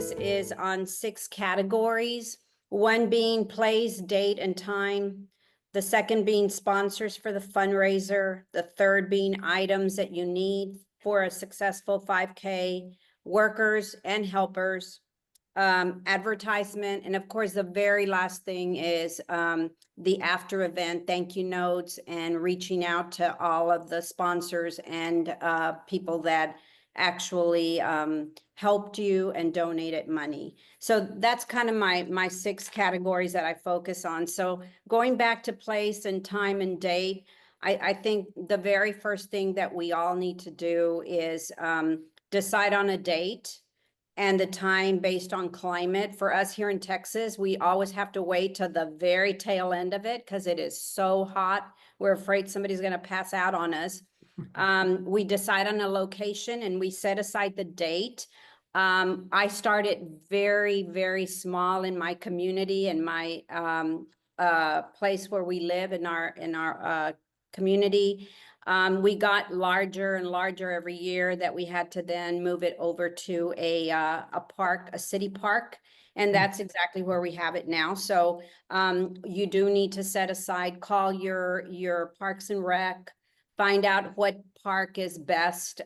focus is on 6 categories, one being place, date, and time, the second being sponsors for the fundraiser, the third being items that you need for a successful 5K, workers and helpers, advertisement, and of course, the very last thing is the after event thank you notes and reaching out to all of the sponsors and people that actually helped you and donated money. So that's kind of my 6 categories that I focus on. So going back to place and time and date, I think the very first thing that we all need to do is decide on a date and the time based on climate. For us here in Texas, we always have to wait till the very tail end of it because it is so hot. We're afraid somebody's going to pass out on us. We decide on a location and we set aside the date. I started very, very small in my community and my place where we live in our community. We got larger and larger every year that we had to then move it over to a park, a city park. And that's exactly where we have it now. So you do need to set aside, call your Parks and Rec, find out what park is best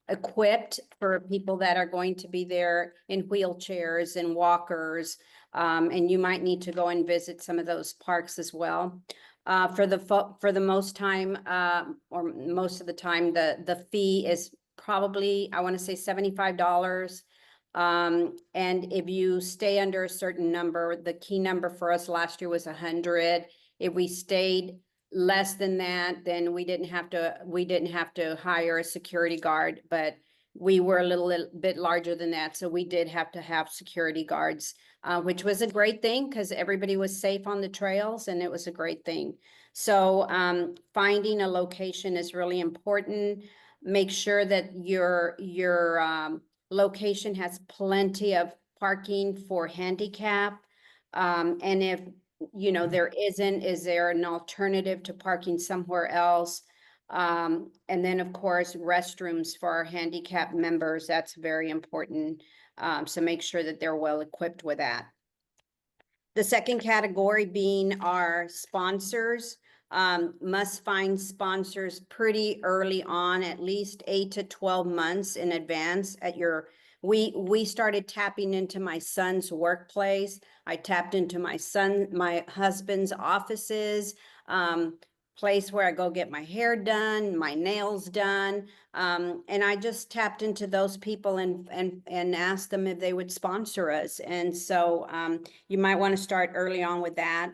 equipped for people that are going to be there in wheelchairs and walkers. And you might need to go and visit some of those parks as well. For the most time, or most of the time, the fee is probably, I want to say $75. And if you stay under a certain number, the key number for us last year was 100. If we stayed less than that, then we didn't have to hire a security guard, but we were a little bit larger than that. So we did have to have security guards, which was a great thing because everybody was safe on the trails and it was a great thing. So finding a location is really important. Make sure that your location has plenty of parking for handicap. And if there isn't, is there an alternative to parking somewhere else? And then, of course, restrooms for our handicapped members. That's very important. So make sure that they're well equipped with that. The second category being our sponsors. Must find sponsors pretty early on, at least 8 to 12 months in advance at your. We started tapping into my son's workplace. I tapped into my husband's offices, place where I go get my hair done, my nails done. And I just tapped into those people and asked them if they would sponsor us. And so you might want to start early on with that.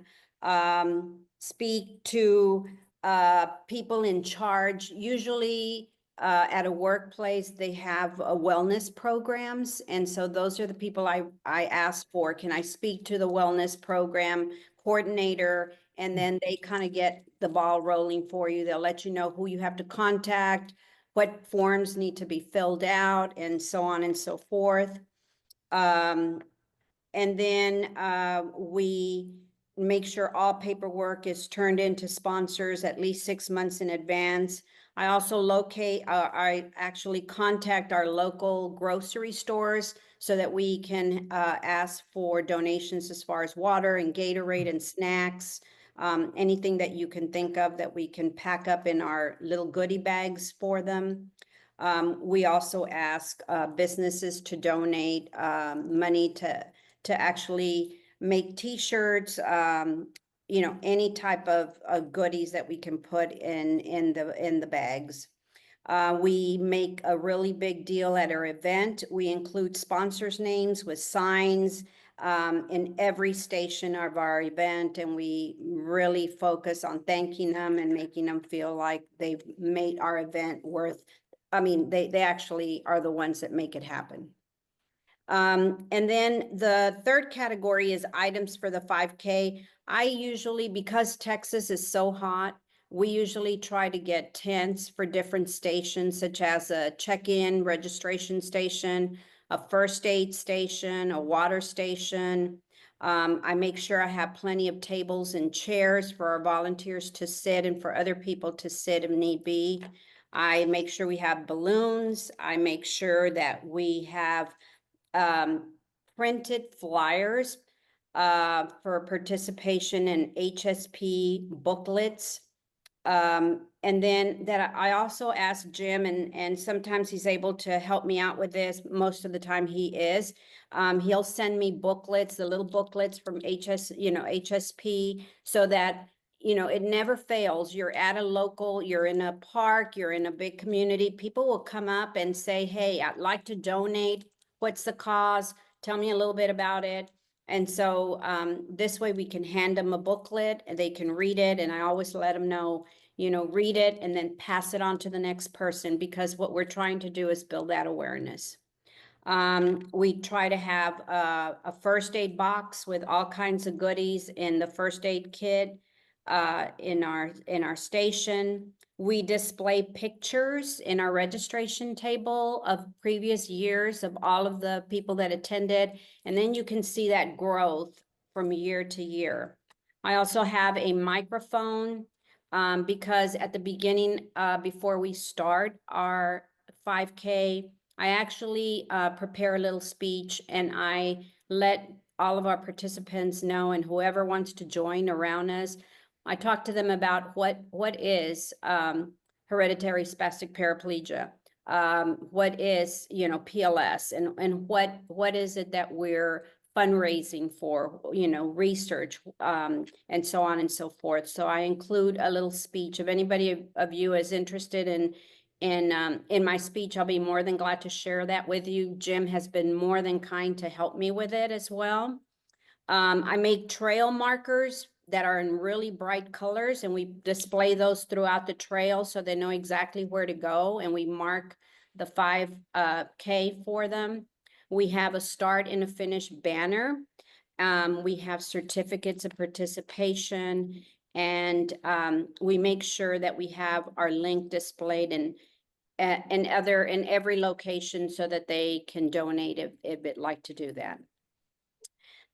Speak to people in charge. Usually at a workplace, they have wellness programs. And so those are the people I ask for. Can I speak to the wellness program coordinator? And then they kind of get the ball rolling for you. They'll let you know who you have to contact, what forms need to be filled out, and so on and so forth. And then we make sure all paperwork is turned into sponsors at least 6 months in advance. I also I actually contact our local grocery stores so that we can ask for donations as far as water and Gatorade and snacks, anything that you can think of that we can pack up in our little goodie bags for them. We also ask businesses to donate money to actually make T-shirts, any type of goodies that we can put in the bags. We make a really big deal at our event. We include sponsors' names with signs in every station of our event, and we really focus on thanking them and making them feel like they've made our event worth. I mean, they actually are the ones that make it happen. And then the third category is items for the 5K. I usually, because Texas is so hot, we usually try to get tents for different stations, such as a check-in registration station, a first aid station, a water station. I make sure I have plenty of tables and chairs for our volunteers to sit and for other people to sit if need be. I make sure we have balloons. I make sure that we have printed flyers for participation in HSP booklets. And then that I also asked Jim, and sometimes he's able to help me out with this. Most of the time he is. He'll send me booklets, the little booklets from HSP, so that, it never fails. You're at a local, you're in a park, you're in a big community. People will come up and say, hey, I'd like to donate. What's the cause? Tell me a little bit about it. And so this way we can hand them a booklet and they can read it. And I always let them know, read it and then pass it on to the next person, because what we're trying to do is build that awareness. We try to have a first aid box with all kinds of goodies in the first aid kit in our station. We display pictures in our registration table of previous years of all of the people that attended, and then you can see that growth from year to year. I also have a microphone because at the beginning, before we start our 5K, I actually prepare a little speech and I let all of our participants know, and whoever wants to join around us, I talk to them about what is hereditary spastic paraplegia, what is, PLS, and what is it that we're fundraising for, research, and so on and so forth. So I include a little speech. If anybody of you is interested in my speech, I'll be more than glad to share that with you. Jim has been more than kind to help me with it as well. I make trail markers that are in really bright colors, and we display those throughout the trail so they know exactly where to go, and we mark the 5K for them. We have a start and a finish banner. We have certificates of participation, and we make sure that we have our link displayed in every location so that they can donate if they'd like to do that.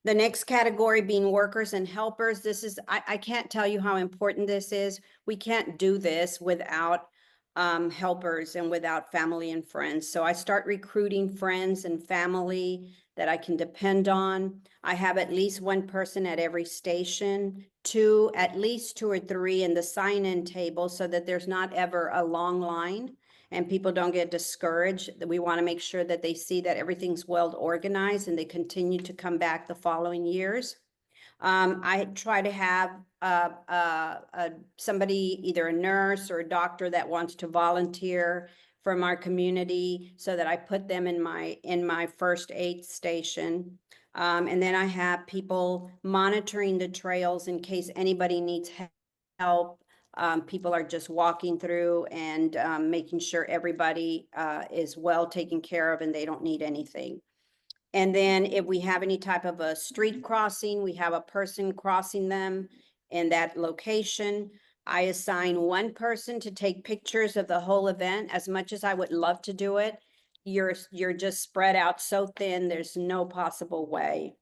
The next category being workers and helpers. This is, I can't tell you how important this is. We can't do this without helpers and without family and friends. So I start recruiting friends and family that I can depend on. I have at least one person at every station, at least two or three in the sign-in table, so that there's not ever a long line and people don't get discouraged. We want to make sure that they see that everything's well organized and they continue to come back the following years. I try to have somebody, either a nurse or a doctor, that wants to volunteer from our community, so that I put them in my first aid station. And then I have people monitoring the trails in case anybody needs help. People are just walking through and making sure everybody is well taken care of and they don't need anything. And then if we have any type of a street crossing, we have a person crossing them in that location. I assign one person to take pictures of the whole event. As much as I would love to do it, you're just spread out so thin, there's no possible way.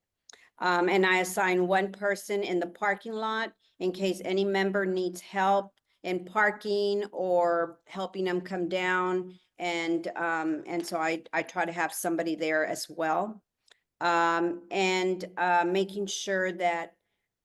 And I assign one person in the parking lot in case any member needs help in parking or helping them come down. And so I try to have somebody there as well. And making sure that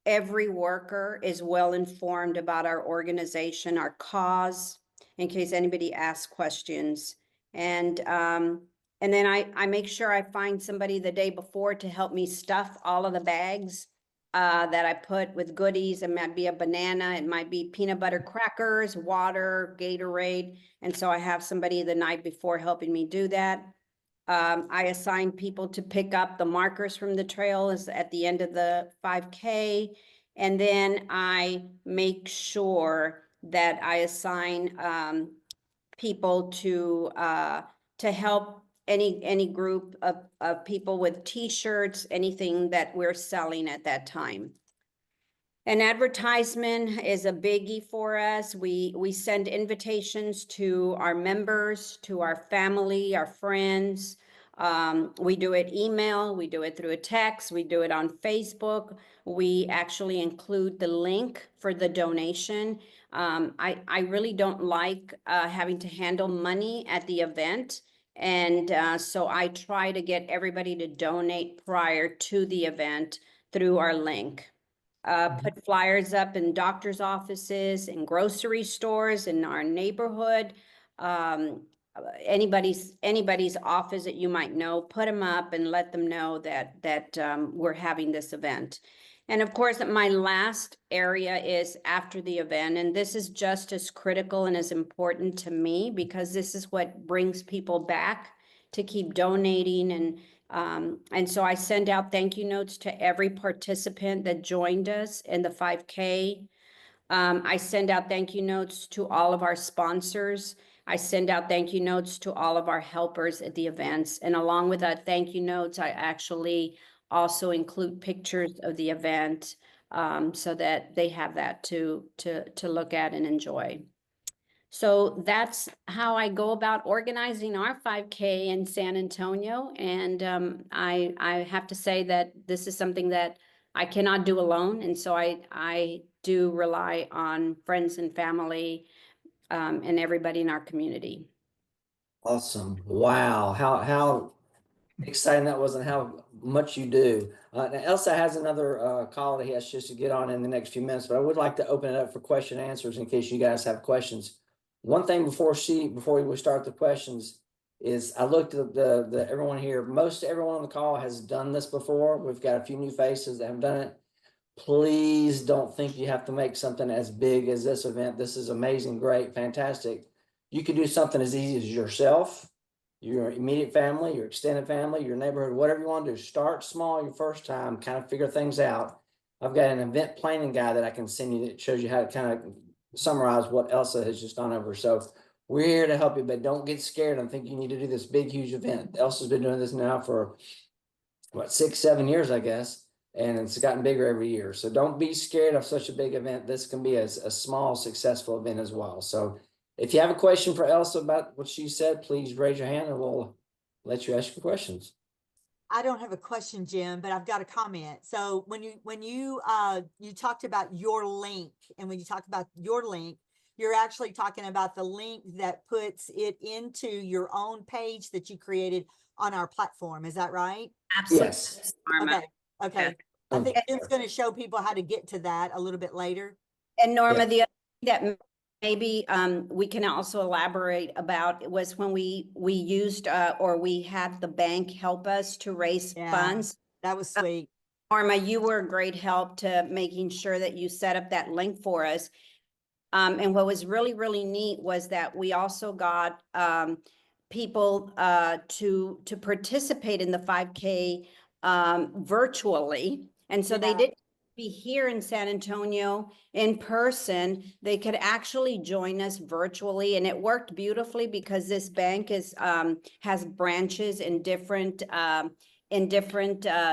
every worker is well informed about our organization, our cause, in case anybody asks questions. And then I make sure I find somebody the day before to help me stuff all of the bags that I put with goodies. It might be a banana, it might be peanut butter crackers, water, Gatorade. And so I have somebody the night before helping me do that. I assign people to pick up the markers from the trails at the end of the 5K. And then I make sure that I assign people to help any group of people with T-shirts, anything that we're selling at that time. And advertisement is a biggie for us. We send invitations to our members, to our family, our friends. We do it email, we do it through a text, we do it on Facebook. We actually include the link for the donation. I really don't like having to handle money at the event. And so I try to get everybody to donate prior to the event through our link. Put flyers up in doctor's offices, in grocery stores, in our neighborhood. Anybody's office that you might know, put them up and let them know that we're having this event. And of course, my last area is after the event, and this is just as critical and as important to me because this is what brings people back to keep donating. And so I send out thank you notes to every participant that joined us in the 5K. I send out thank you notes to all of our sponsors. I send out thank you notes to all of our helpers at the events. And along with that thank you notes, I actually also include pictures of the event so that they have that to look at and enjoy. So that's how I go about organizing our 5K in San Antonio. And I have to say that this is something that I cannot do alone. And so I do rely on friends and family and everybody in our community. Awesome. Wow. How exciting that was and how much you do. Now Elsa has another call that he has just to get on in the next few minutes, but I would like to open it up for question and answers in case you guys have questions. One thing before we start the questions is I looked at the everyone here. Most everyone on the call has done this before. We've got a few new faces that have done it. Please don't think you have to make something as big as this event. This is amazing, great, fantastic. You could do something as easy as yourself, your immediate family, your extended family, your neighborhood, whatever you want to do. Start small your first time, kind of figure things out. I've got an event planning guide that I can send you that shows you how to kind of summarize what Elsa has just gone over. So we're here to help you, but don't get scared and think you need to do this big, huge event. Elsa's been doing this now for what, 6, 7 years, I guess. And it's gotten bigger every year. So don't be scared of such a big event. This can be a small, successful event as well. So if you have a question for Elsa about what she said, please raise your hand and we'll let you ask your questions. I don't have a question, Jim, but I've got a comment. So when you talked about your link, and when you talk about your link, you're actually talking about the link that puts it into your own page that you created on our platform. Is that right? Absolutely. Yes. Okay. Okay. I think Okay. Jim's going to show people how to get to that a little bit later. And Norma, Yeah. the other thing that maybe we can also elaborate about was when we used or we had the bank help us to raise funds. That was sweet. Norma, you were a great help to making sure that you set up that link for us. And what was really, really neat was that we also got people to participate in the 5K virtually. And so they didn't be here in San Antonio in person. They could actually join us virtually, and it worked beautifully because this bank is has branches in different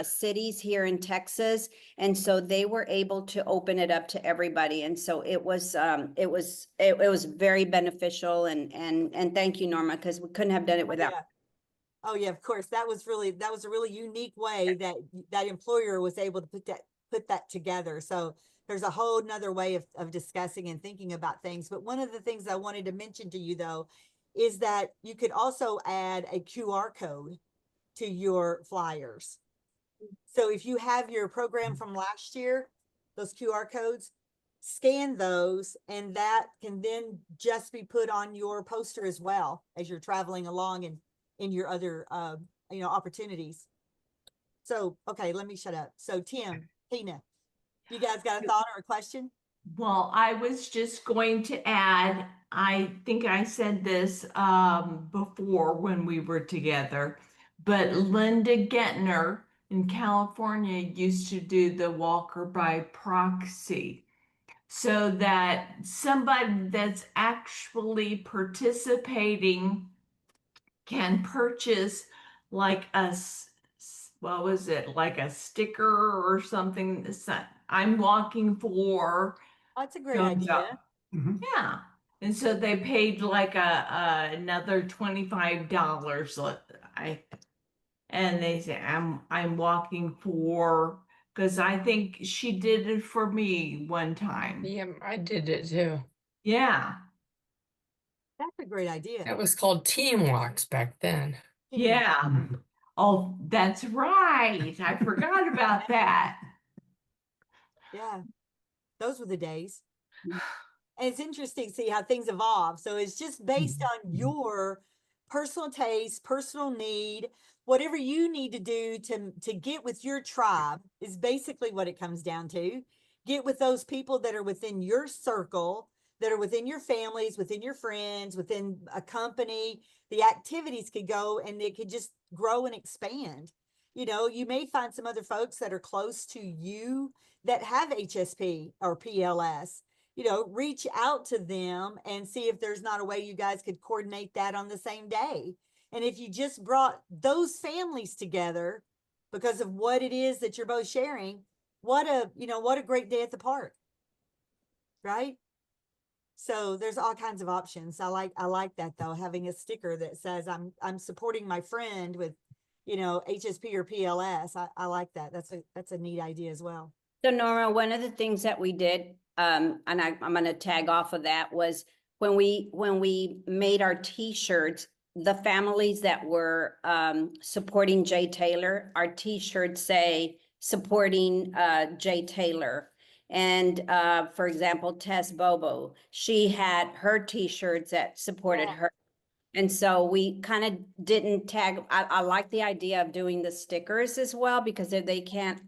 cities here in Texas, and so they were able to open it up to everybody, and so it was very beneficial, and thank you, Norma, because we couldn't have done it without. Yeah. Oh yeah, of course. That was a really unique way that that employer was able to put that together. So there's a whole nother way of discussing and thinking about things. But one of the things I wanted to mention to you though, is that you could also add a QR code to your flyers. So if you have your program from last year, those QR codes, scan those, and that can then just be put on your poster as well as you're traveling along and in your other opportunities. So okay, let me shut up. So Tim, Tina, you guys got a thought or a question? Well, I was just going to add, I think I said this before when we were together, but Linda Gettner in California used to do the Walker by proxy, so that somebody that's actually participating can purchase like what was it, like a sticker or something. I'm walking for. That's a great idea. Yeah. And so they paid like another $25. And they say I'm walking for, because I think she did it for me one time. Yeah, I did it too. Yeah. That's a great idea. That was called team walks back then. Yeah. Oh, that's right. I forgot about that. Yeah, those were the days. And it's interesting to see how things evolve. So it's just based on your personal taste, personal need, whatever you need to do to get with your tribe is basically what it comes down to. Get with those people that are within your circle, that are within your families, within your friends, within a company. The activities could go and it could just grow and expand. You know, you may find some other folks that are close to you that have HSP or PLS. You know, reach out to them and see if there's not a way you guys could coordinate that on the same day. And if you just brought those families together because of what it is that you're both sharing, what a great day at the park. Right? So there's all kinds of options. I like that though, having a sticker that says I'm supporting my friend with, HSP or PLS. I like that. That's a neat idea as well. So Norma, one of the things that we did, and I'm going to tag off of that, was when we made our T-shirts, the families that were supporting Jay Taylor, our T-shirts say supporting Jay Taylor. And for example, Tess Bobo, she had her T-shirts that supported her. And so we kind of didn't tag. I like the idea of doing the stickers as well, because if they can't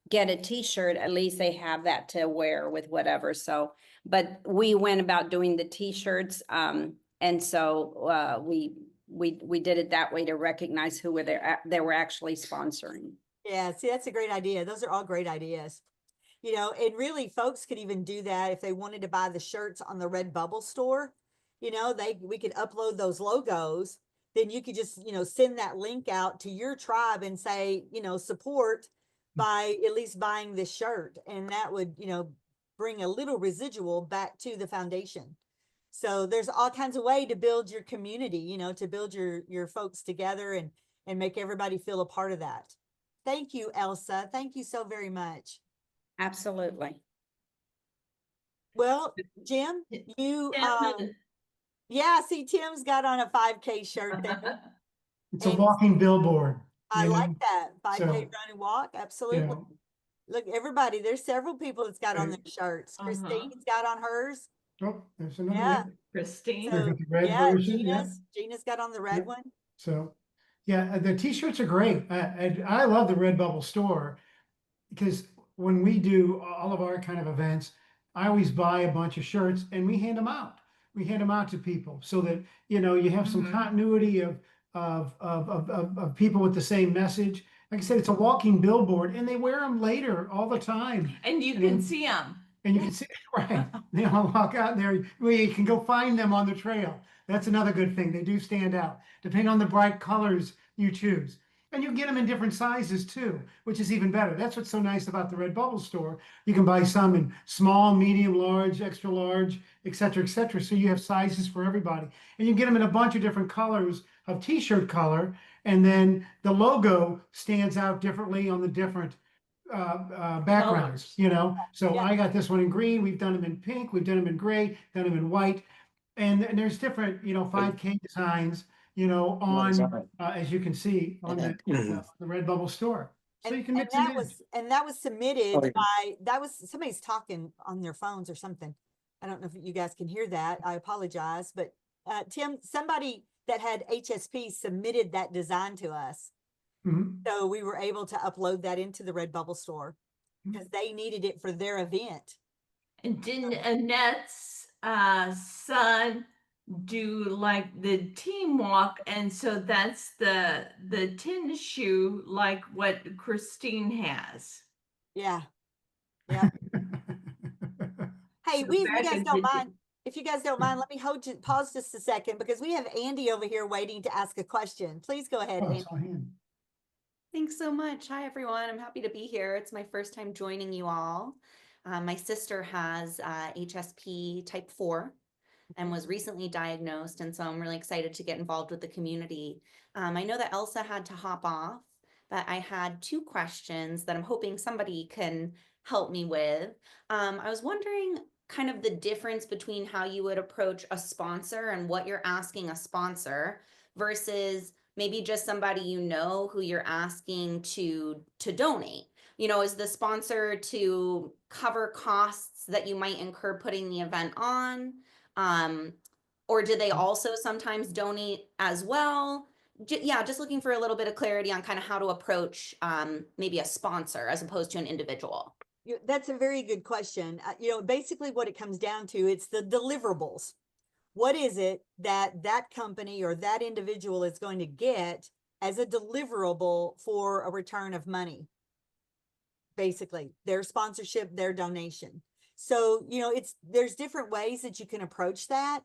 get a T-shirt, at least they have that to wear with whatever. So, but we went about doing the T-shirts, and so we did it that way to recognize who they were actually sponsoring. Yeah, see, that's a great idea. Those are all great ideas. And really folks could even do that if they wanted to buy the shirts on the Redbubble store. We could upload those logos. Then you could just, send that link out to your tribe and say, support by at least buying this shirt. And that would, bring a little residual back to the foundation. So there's all kinds of way to build your community, to build your folks together and make everybody feel a part of that. Thank you, Elsa. Thank you so very much. Absolutely. Well, Jim, you, Tim, yeah, see, Tim's got on a 5K shirt there. It's a And walking billboard. I you like know? that. 5K So, run and walk. Absolutely. know. Look, everybody, there's several people that's got on their shirts. Christine's got on hers. Oh, there's another Yeah. one. Christine. There's So, the red yeah, version. Yeah. Gina's got on the red Yep. one. So, yeah, the t-shirts are great. I love the Redbubble store because when we do all of our kind of events, I always buy a bunch of shirts and we hand them out. We hand them out to people so that, you have some Mhm. continuity of people with the same message. Like I said, it's a walking billboard and they wear them later all the time. And you can see them. And you can see, right, they all walk out there, where you can go find them on the trail. That's another good thing. They do stand out, depending on the bright colors you choose. And you get them in different sizes too, which is even better. That's what's so nice about the Redbubble store. You can buy some in small, medium, large, extra large, et cetera, et cetera. So you have sizes for everybody. And you get them in a bunch of different colors of t-shirt color. And then the logo stands out differently on the different backgrounds, Colors. So Yeah. I got this one in green. We've done them in pink. We've done them in gray. Done them in white, and there's different, 5K designs, on as you can see on the Redbubble store. So you can mix them in. That was submitted by somebody's talking on their phones or something. I don't know if you guys can hear that. I apologize, but Tim, somebody that had HSP submitted that design to us. Mhm. So we were able to upload that into the Redbubble store because they needed it for their event. And didn't Annette's son do like the team walk? And so that's the tennis shoe, like what Christine has. Yeah. Yeah. Hey, So if you back guys in don't the- mind, let me pause just a second because we have Andy over here waiting to ask a question. Please go ahead, Oh, Andy. it's on hand. Thanks so much. Hi, everyone. I'm happy to be here. It's my first time joining you all. My sister has HSP type 4 and was recently diagnosed. And so I'm really excited to get involved with the community. I know that Elsa had to hop off, but I had 2 questions that I'm hoping somebody can help me with. I was wondering kind of the difference between how you would approach a sponsor and what you're asking a sponsor versus maybe just somebody you know who you're asking to donate. You know, is the sponsor to cover costs that you might incur putting the event on? Or do they also sometimes donate as well? Yeah, just looking for a little bit of clarity on kind of how to approach maybe a sponsor as opposed to an individual. That's a very good question. You know, basically what it comes down to, it's the deliverables. What is it that that company or that individual is going to get as a deliverable for a return of money? Basically, their sponsorship, their donation. So, you know, there's different ways that you can approach that.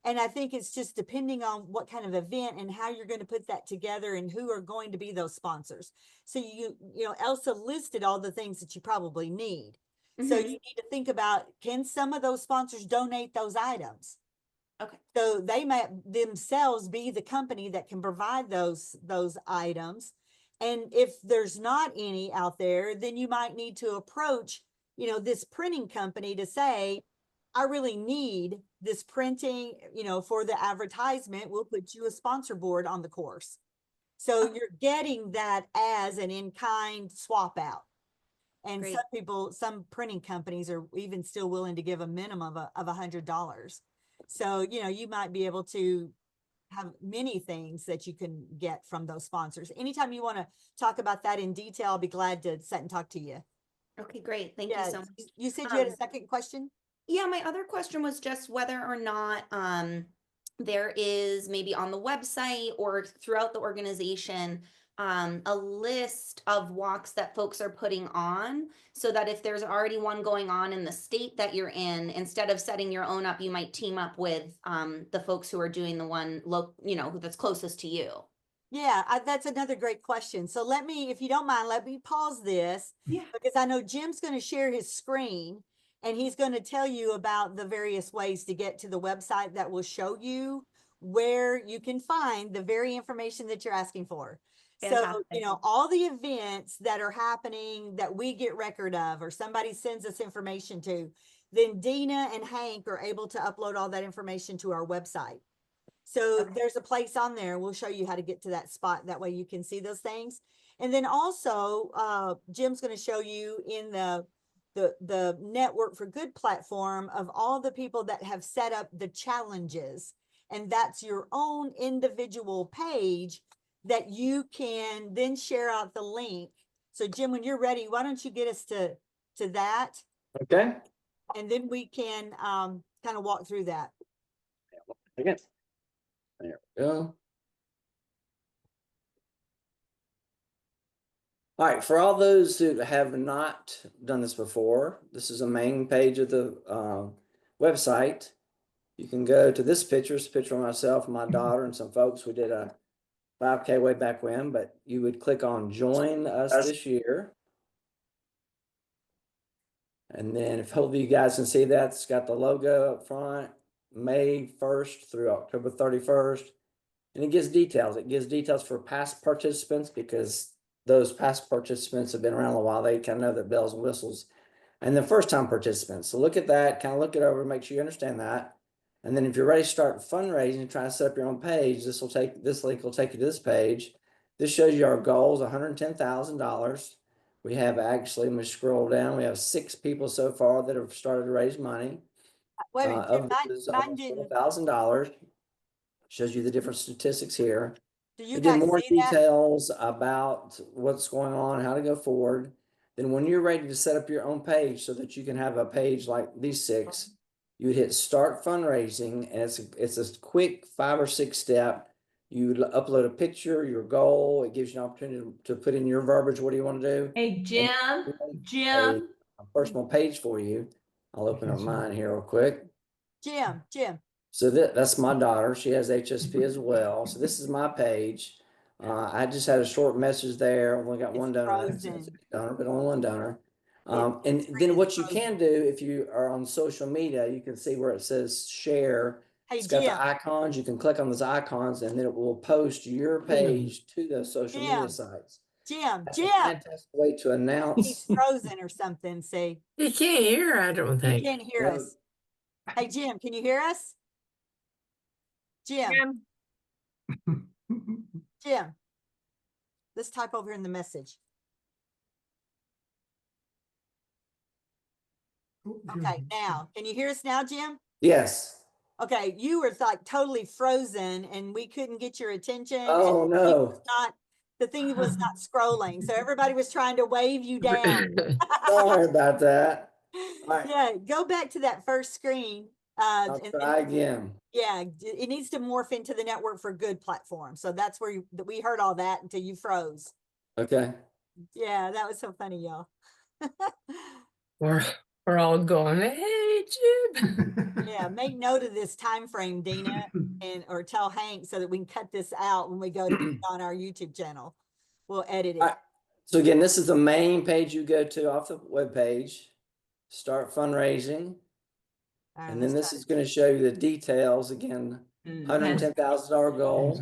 And I think it's just depending on what kind of event and how you're going to put that together and who are going to be those sponsors. So you know, Elsa listed all the things that you probably need. So you need to think about, can some of those sponsors donate those items? Okay. So they might themselves be the company that can provide those items. And if there's not any out there, then you might need to approach, you know, this printing company to say, I really need this printing, you know, for the advertisement. We'll put you a sponsor board on the course. So you're getting that as an in-kind swap out. And Great. some printing companies are even still willing to give a minimum of $100. So, you know, you might be able to have many things that you can get from those sponsors. Anytime you want to talk about that in detail, I'll be glad to sit and talk to you. Okay, great. Thank you so much. You said you had a second question? Yeah, my other question was just whether or not there is maybe on the website or throughout the organization a list of walks that folks are putting on, so that if there's already one going on in the state that you're in, instead of setting your own up, you might team up with the folks who are doing the one you know, that's closest to you. Yeah, that's another great question. So let me, if you don't mind, let me pause this. Yeah. Because I know Jim's going to share his screen and he's going to tell you about the various ways to get to the website that will show you where you can find the very information that you're asking for. So, Fantastic. you know, all the events that are happening that we get record of or somebody sends us information to, then Dina and Hank are able to upload all that information to our website. So Okay. there's a place on there. We'll show you how to get to that spot. That way you can see those things. And then also, Jim's going to show you in the Network for Good platform of all the people that have set up the challenges. And that's your own individual page that you can then share out the link. So Jim, when you're ready, why don't you get us to that? Okay. And then we can kind of walk through that. Again. There we go. All right, for all those who have not done this before, this is a main page of the website. You can go to this picture. It's a picture of myself and my daughter and some folks. We did a 5K way back when, but you would click on join us this year. And then if hopefully you guys can see that, it's got the logo up front, May 1st through October 31st. And it gives details. It gives details for past participants because those past participants have been around a while. They kind of know the bells and whistles. And the first time participants. So look at that, kind of look it over, make sure you understand that. And then if you're ready to start fundraising and try to set up your own page, this link will take you to this page. This shows you our goals, $110,000. We have actually, when we scroll down, we have 6 people so far that have started to raise money. Wait, Of those, mine didn't. $4,000. Shows you the different statistics here. Do you We did guys more see that? details about what's going on, how to go forward. Then when you're ready to set up your own page so that you can have a page like these 6, you would hit start fundraising, and it's a quick 5 or 6 step. You upload a picture, your goal. It gives you an opportunity to put in your verbiage. What do you want to do? Hey, Jim, A personal page for you. I'll open up mine here real quick. Jim. So that's my daughter. She has HSP as well. So this is my page. I just had a short message there. Only got one donor, but only one donor. And then what you can do if you are on social media, you can see where it says share. Hey, It's got Jim. the icons. You can click on those icons, and then it will post your page to those social media sites. Jim. That's a fantastic way to announce. He's frozen or something. See, You can't hear, I don't he think. can't hear us. Hey, Jim, can you hear us? Jim, Jim. Let's type over in the message. Okay, now, can you hear us now, Jim? Yes. Okay, you were like totally frozen and we couldn't get your attention. And Oh, no. the thing was not scrolling. So everybody was trying to wave you down. Sorry about that. All right. Yeah, go back to that first screen. I'll And try again. yeah, it needs to morph into the Network for Good platform. So that's where we heard all that until you froze. Okay. Yeah, that was so funny, y'all. We're all going, hey, Jim. Yeah, make note of this time frame, Dina, or tell Hank so that we can cut this out when we go to put it on our YouTube channel. We'll edit it. All right. So again, this is the main page you go to off the web page. Start fundraising. All right, And then let's this try is going to show you the details again. $110,000 goal.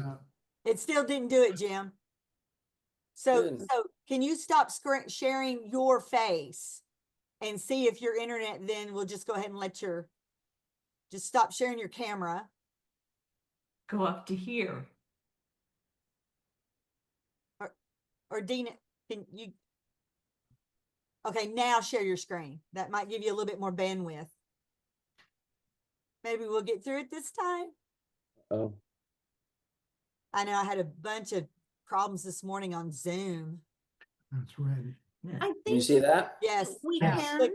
it still didn't do it, Jim. So, Goodness. so can you stop sharing your face and see if your internet then will just go ahead and just stop sharing your camera. Go up to here. Or Dina, can you? Okay, now share your screen. That might give you a little bit more bandwidth. Maybe we'll get through it this time. Oh, I know I had a bunch of problems this morning on Zoom. That's ready. I can you think see that? Yes. we Yes. can.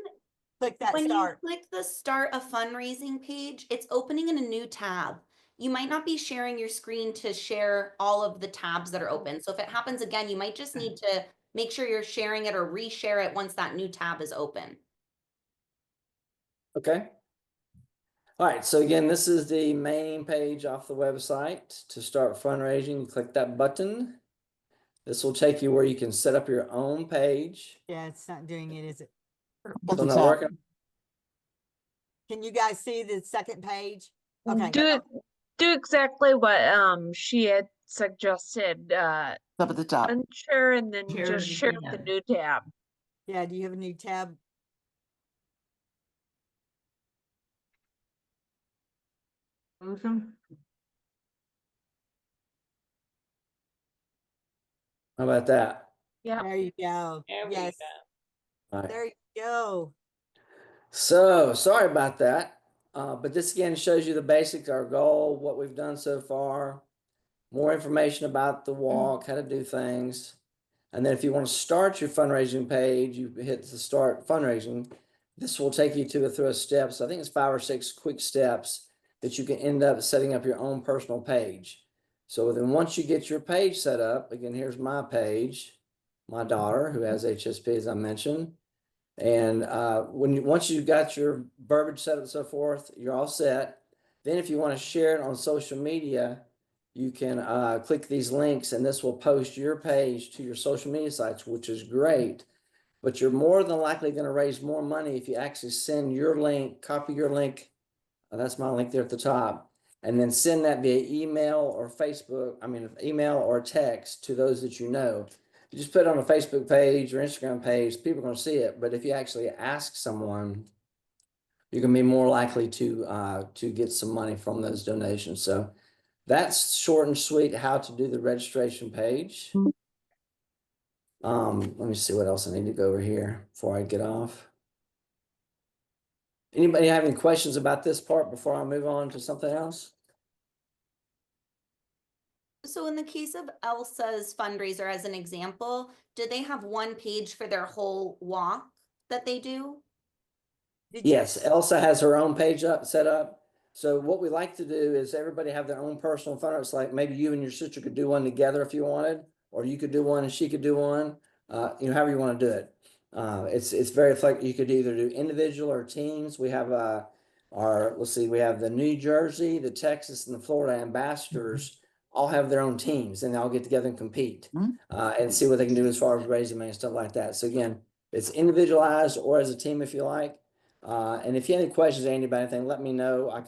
Click that When start. you click the start a fundraising page, it's opening in a new tab. You might not be sharing your screen to share all of the tabs that are open. So if it happens again, you might just need to make sure you're sharing it or reshare it once that new tab is open. Okay. All right. So again, this is the main page off the website. To start fundraising, you click that button. This will take you where you can set up your own page. Yeah, it's not doing it, is it? Still not working? Can you guys see the second page? Okay. Do exactly what she had suggested. Up at the top. Unshare and then Share just it share the again. new tab. Yeah, do you have a new tab? Awesome. How about that? Yeah. There you go. Yes. All right. There you go. So sorry about that. But this again shows you the basics, our goal, what we've done so far, more information about the walk, how to do things. And then if you want to start your fundraising page, you hit the start fundraising. This will take you through a steps. I think it's 5 or 6 quick steps that you can end up setting up your own personal page. So then once you get your page set up, again, here's my page, my daughter who has HSP, as I mentioned. And once you've got your verbiage set up and so forth, you're all set. Then if you want to share it on social media, you can click these links and this will post your page to your social media sites, which is great. But you're more than likely going to raise more money if you actually send your link, copy your link. That's my link there at the top. And then send that via email or email or text to those that you know. You just put it on a Facebook page or Instagram page, people are going to see it. But if you actually ask someone, you're going to be more likely to get some money from those donations. So that's short and sweet how to do the registration page. Let me see what else I need to go over here before I get off. Anybody have any questions about this part before I move on to something else? So in the case of Elsa's fundraiser, as an example, do they have one page for their whole walk that they do? Yes, Elsa has her own page set up. So what we like to do is everybody have their own personal fundraiser. It's like maybe you and your sister could do one together if you wanted, or you could do one and she could do one. However you want to do it. It's very flexible. You could either do individual or teams. We have we have the New Jersey, the Texas, and the Florida ambassadors all have their own teams, and they all get together and compete and see what they can do as far as raising money and stuff like that. So again, it's individualized or as a team if you like. And if you have any questions or anything, let me know. I'll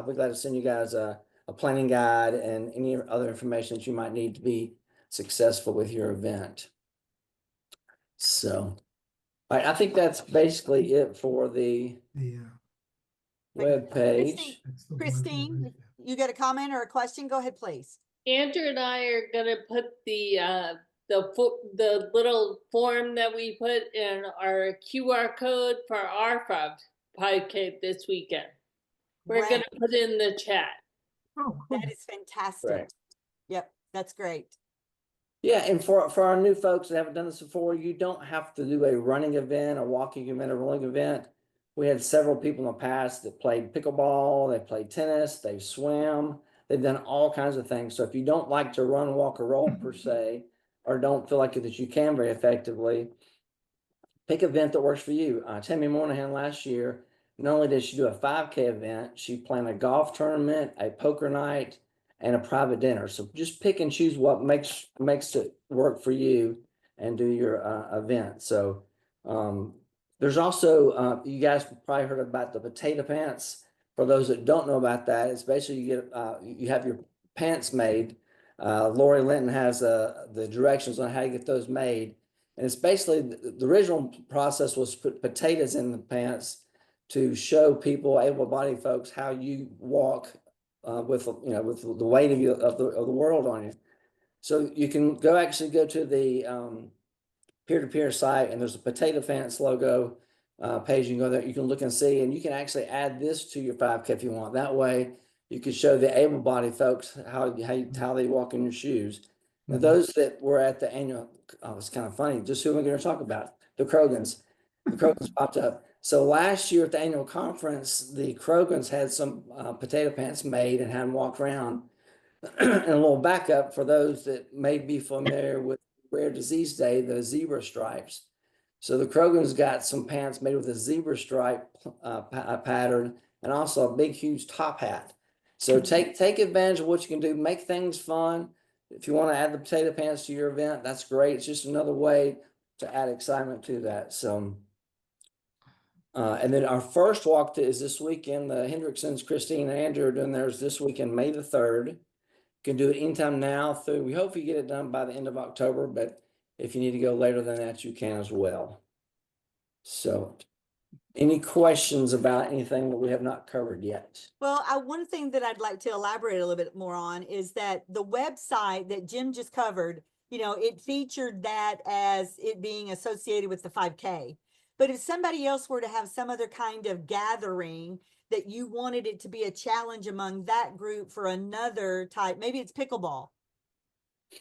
be glad to send you guys a planning guide and any other information that you might need to be successful with your event. So I think that's basically it for the web page. That's the one Christine, right there. you got a comment or a question? Go ahead, please. Andrew and I are gonna put the little form that we put in our QR code for our 5K this weekend. We're Right. gonna put in the chat. Oh, cool. That is fantastic. Right. Yep, that's great. Yeah, and for our new folks that haven't done this before, you don't have to do a running event, a walking event, a rolling event. We had several people in the past that played pickleball, they played tennis, they swim, they've done all kinds of things. So if you don't like to run, walk, or roll per se, or don't feel like that you can very effectively, pick an event that works for you. Tammy Moynihan last year, not only did she do a 5K event, she planned a golf tournament, a poker night, and a private dinner. So just pick and choose what makes it work for you and do your event. So there's also, you guys probably heard about the potato pants. For those that don't know about that, it's basically you have your pants made. Lori Linton has the directions on how to get those made. And it's basically the original process was put potatoes in the pants to show people, able-bodied folks, how you walk with the weight of the world on you. So you can actually go to the peer-to-peer site, and there's a potato pants logo page. You can go there, you can look and see, and you can actually add this to your 5K if you want. That way, you can show the able-bodied folks how they walk in your shoes. Now, those that were at the annual, it's kind of funny, just who am I going to talk about? The Krogans. The Krogans popped up. So last year at the annual conference, the Krogans had some potato pants made and had them walk around. And a little backup for those that may be familiar with Rare Disease Day, the zebra stripes. So the Krogans got some pants made with a zebra stripe pattern and also a big, huge top hat. So take advantage of what you can do, make things fun. If you want to add the potato pants to your event, that's great. It's just another way to add excitement to that. So, and then our first walk is this weekend. The Hendricksons, Christine and Andrew are doing theirs this weekend, May the 3rd. You can do it anytime now through, we hope you get it done by the end of October, but if you need to go later than that, you can as well. So any questions about anything that we have not covered yet? Well, one thing that I'd like to elaborate a little bit more on is that the website that Jim just covered, it featured that as it being associated with the 5K. But if somebody else were to have some other kind of gathering that you wanted it to be a challenge among that group for another type, maybe it's pickleball,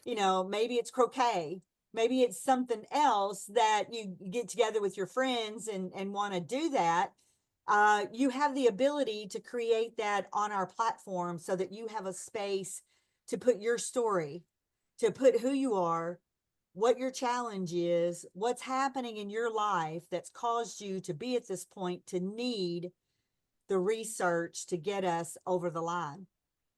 maybe it's croquet, maybe it's something else that you get together with your friends and want to do that. You have the ability to create that on our platform so that you have a space to put your story, to put who you are, what your challenge is, what's happening in your life that's caused you to be at this point to need the research to get us over the line.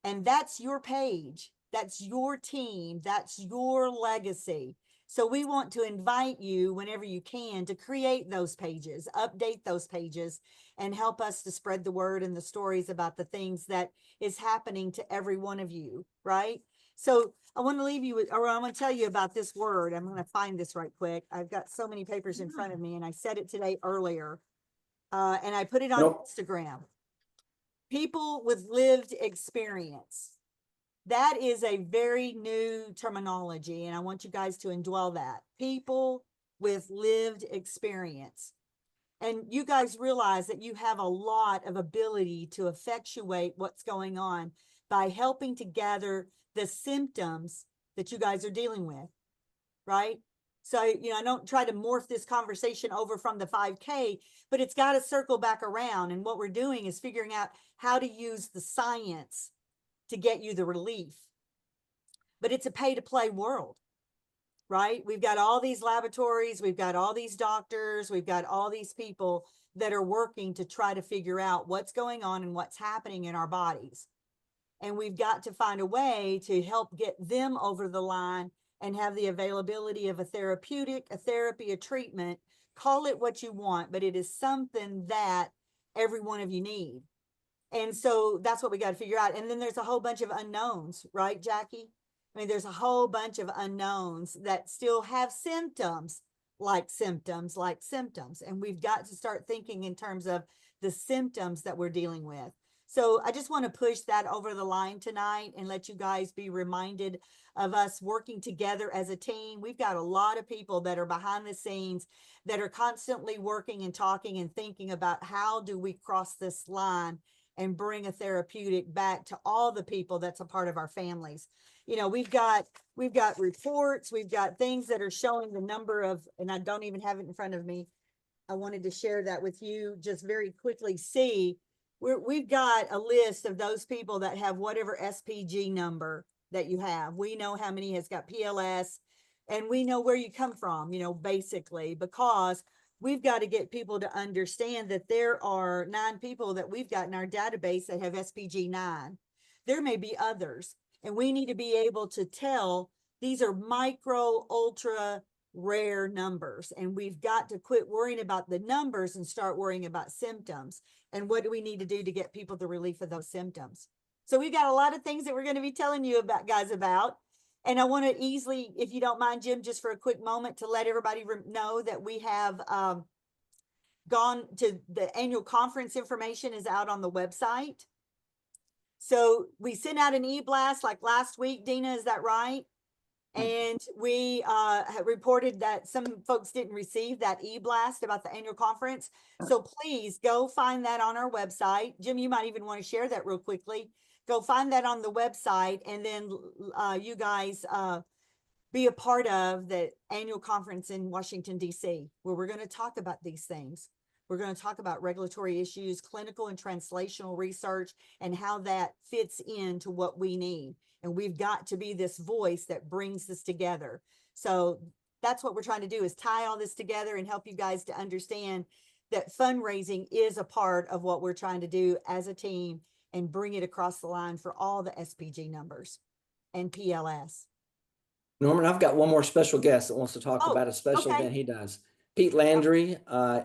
And that's your page. That's your team. That's your legacy. So we want to invite you whenever you can to create those pages, update those pages, and help us to spread the word and the stories about the things that is happening to every one of you, right? So I want to leave you with, or I want to tell you about this word. I'm going to find this right quick. I've got so many papers in front of me, and I said it today earlier, and I put it on Instagram. People with lived experience. That is a very new terminology, and I want you guys to indwell that. People with lived experience. And you guys realize that you have a lot of ability to effectuate what's going on by helping to gather the symptoms that you guys are dealing with, right? So, I don't try to morph this conversation over from the 5K, but it's got to circle back around. And what we're doing is figuring out how to use the science to get you the relief. But it's a pay-to-play world, right? We've got all these laboratories, we've got all these doctors, we've got all these people that are working to try to figure out what's going on and what's happening in our bodies. And we've got to find a way to help get them over the line and have the availability of a therapeutic, a therapy, a treatment. Call it what you want, but it is something that every one of you need. And so that's what we got to figure out. And then there's a whole bunch of unknowns, right, Jackie? I mean, there's a whole bunch of unknowns that still have symptoms like symptoms, like symptoms. And we've got to start thinking in terms of the symptoms that we're dealing with. So I just want to push that over the line tonight and let you guys be reminded of us working together as a team. We've got a lot of people that are behind the scenes that are constantly working and talking and thinking about how do we cross this line and bring a therapeutic back to all the people that's a part of our families. You know, we've got reports, we've got things that are showing the number of, and I don't even have it in front of me. I wanted to share that with you, just very quickly. See, we've got a list of those people that have whatever SPG number that you have. We know how many has got PLS, and we know where you come from, you know, basically, because we've got to get people to understand that there are 9 people that we've got in our database that have SPG 9. There may be others, and we need to be able to tell these are micro, ultra rare numbers, and we've got to quit worrying about the numbers and start worrying about symptoms. And what do we need to do to get people the relief of those symptoms? So we've got a lot of things that we're going to be telling you about, guys, about. And I want to easily, if you don't mind, Jim, just for a quick moment to let everybody know that we have gone to the annual conference. Information is out on the website. So we sent out an e-blast like last week, Dina, is that right? And we have reported that some folks didn't receive that e-blast about the annual conference. So please go find that on our website. Jim, you might even want to share that real quickly. Go find that on the website, and then you guys be a part of the annual conference in Washington, D.C., where we're going to talk about these things. We're going to talk about regulatory issues, clinical and translational research, and how that fits into what we need. And we've got to be this voice that brings this together. So that's what we're trying to do, is tie all this together and help you guys to understand that fundraising is a part of what we're trying to do as a team and bring it across the line for all the SPG numbers and PLS. Norman, I've got one more special guest that wants to talk about a special event he does. Pete Landry,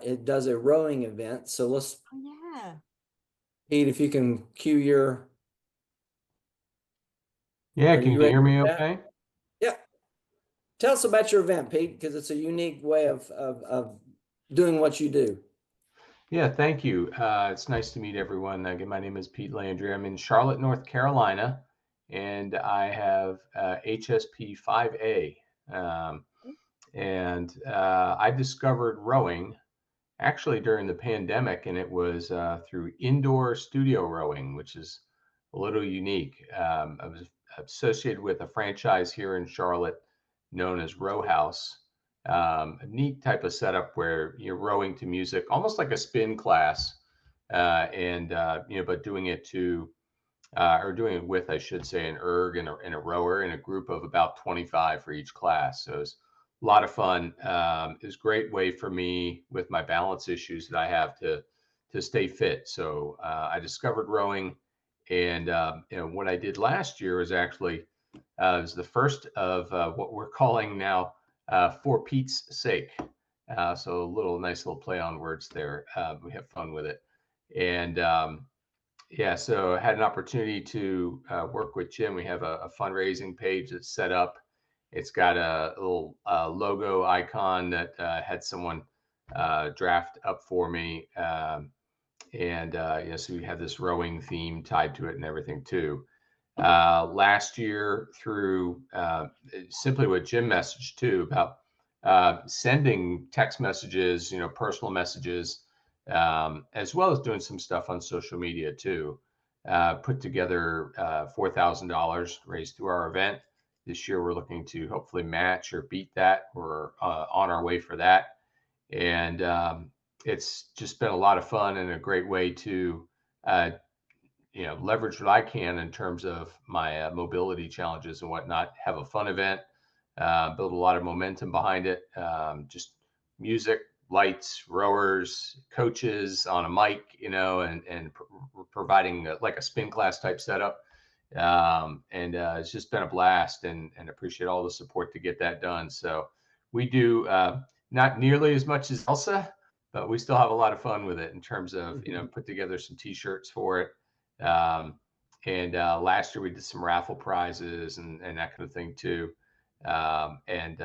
it does a rowing event. So let's, Pete, if you can cue your. Yeah, can you hear me okay? Yeah. Tell us about your event, Pete, because it's a unique way of doing what you do. Yeah, thank you. It's nice to meet everyone. Again, my name is Pete Landry. I'm in Charlotte, North Carolina, and I have HSP 5A. I discovered rowing actually during the pandemic, and it was through indoor studio rowing, which is a little unique. I was associated with a franchise here in Charlotte known as Row House. A neat type of setup where you're rowing to music, almost like a spin class, but doing it doing it with, I should say, an erg and a rower in a group of about 25 for each class. So it's a lot of fun. It was a great way for me with my balance issues that I have to stay fit. So I discovered rowing, and what I did last year was actually was the first of what we're calling now For Pete's Sake. So a nice little play on words there. We have fun with it. And so I had an opportunity to work with Jim. We have a fundraising page that's set up. It's got a little logo icon that had someone draft up for me. So we have this rowing theme tied to it and everything too. Last year through simply what Jim messaged too about sending text messages, personal messages, as well as doing some stuff on social media too. Put together $4,000 raised through our event. This year we're looking to hopefully match or beat that. We're on our way for that. And it's just been a lot of fun and a great way to leverage what I can in terms of my mobility challenges and whatnot, have a fun event, build a lot of momentum behind it. Just music, lights, rowers, coaches on a mic, and providing like a spin class type setup. It's just been a blast, and appreciate all the support to get that done. So we do not nearly as much as Elsa, but we still have a lot of fun with it in terms of, put together some t-shirts for it. Last year we did some raffle prizes and that kind of thing too. And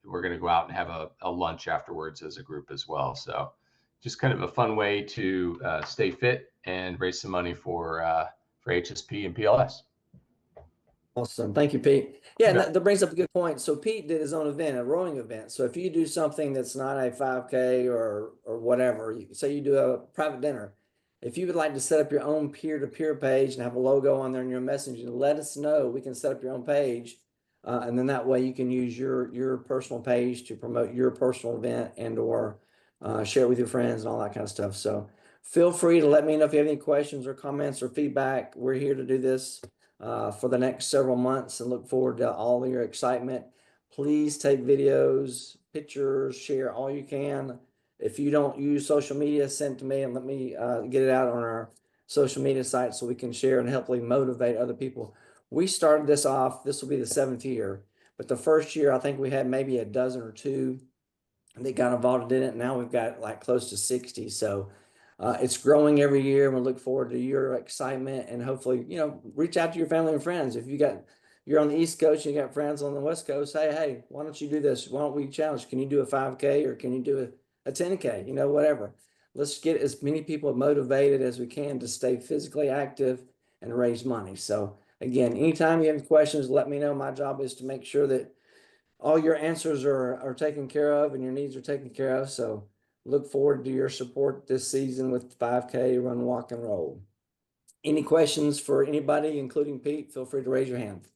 we're going to go out and have a lunch afterwards as a group as well. So just kind of a fun way to stay fit and raise some money for HSP and PLS. Awesome. Thank you, Pete. Yeah, and Yeah. that brings up a good point. So Pete did his own event, a rowing event. So if you do something that's not a 5K or whatever, say you do a private dinner, if you would like to set up your own peer-to-peer page and have a logo on there in your messaging, let us know. We can set up your own page. And then that way you can use your personal page to promote your personal event and or share it with your friends and all that kind of stuff. So feel free to let me know if you have any questions or comments or feedback. We're here to do this for the next several months and look forward to all your excitement. Please take videos, pictures, share all you can. If you don't use social media, send it to me and let me get it out on our social media site so we can share and hopefully motivate other people. We started this off, this will be the 7th year, but the first year I think we had maybe a dozen or two that got involved in it. Now we've got like close to 60. So it's growing every year, and we look forward to your excitement and hopefully, reach out to your family and friends. If you're on the East Coast and you got friends on the West Coast, hey, why don't you do this? Why don't we challenge? Can you do a 5K or can you do a 10K? Whatever. Let's get as many people motivated as we can to stay physically active and raise money. So again, anytime you have questions, let me know. My job is to make sure that all your answers are taken care of and your needs are taken care of. So look forward to your support this season with 5K Run, Walk, and Roll. Any questions for anybody, including Pete? Feel free to raise your hand.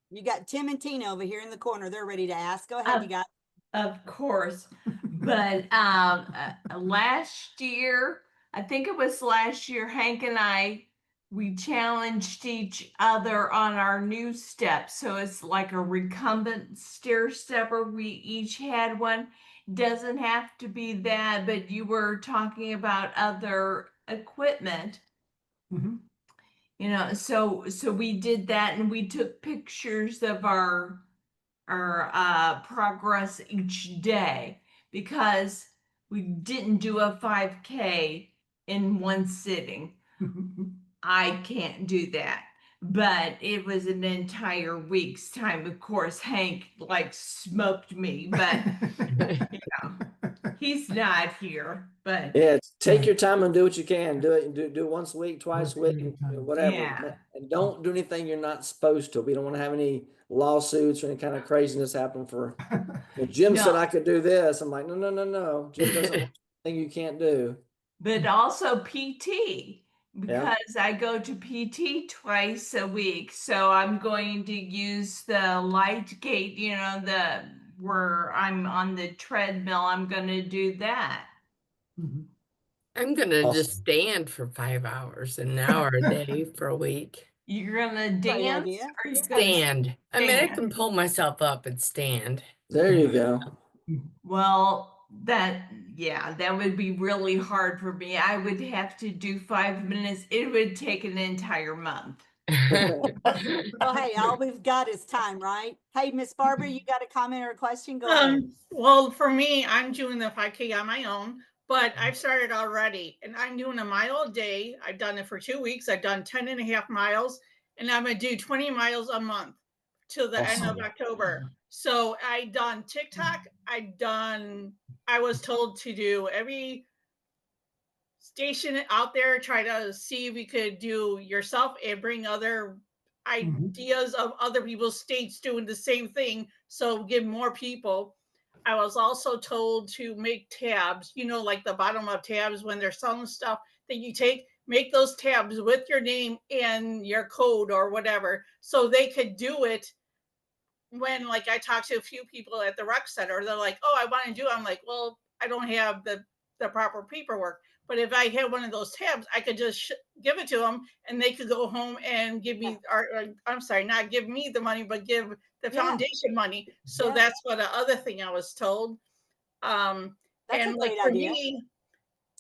You got Tim and Tina over here in the corner. They're ready to ask. Go ahead, you got. Of course. But last year, I think it was last year, Hank and I, we challenged each other on our new steps. So it's like a recumbent stair stepper. We each had one. Doesn't have to be that, but you were talking about other equipment. Mhm. So we did that, and we took pictures of our progress each day, because we didn't do a 5K in one sitting. I can't do that. But it was an entire week's time. Of course, Hank smoked me, but he's not here. But Yeah, take your time and do what you can. Do it. Do it once a week, twice a Work week, it at a time. whatever. Yeah. And don't do anything you're not supposed to. We don't want to have any lawsuits or any kind of craziness happen for. Well, Jim said No. I could do this. I'm like, no. Jim doesn't want anything you can't do. But also PT, Yeah. because I go to PT twice a week. So I'm going to use the light gate, where I'm on the treadmill. I'm going to do that. Mhm. I'm gonna Awesome. just stand for 5 hours, an hour a day for a week. You're going to Great dance, idea. or you're going to Stand. I mean, I stand? can pull myself up and stand. There you go. Well, that would be really hard for me. I would have to do 5 minutes. It would take an entire month. Well, hey, all we've got is time, right? Hey, Miss Barbara, you got a comment or a question? Go ahead. Well, for me, I'm doing the 5K on my own, but I've started already, and I'm doing a mile a day. I've done it for 2 weeks. I've done 10 and a half miles, and I'm going to do 20 miles a month till the end of Awesome. October. So I done TikTok. I was told to do every station out there, try to see if we could do yourself and bring other ideas of other people's states doing the same thing, so give more people. I was also told to make tabs, like the bottom of tabs when they're selling stuff that you make those tabs with your name and your code or whatever, so they could do it. When I talked to a few people at the rec center, they're like, "Oh, I want to do it." I'm like, "Well, I don't have the proper paperwork." But if I had one of those tabs, I could just give it to them, and they could go home and give me, or I'm sorry, not give me the money, but give the foundation money. So that's what the other thing I was told. That's and a great for idea. me,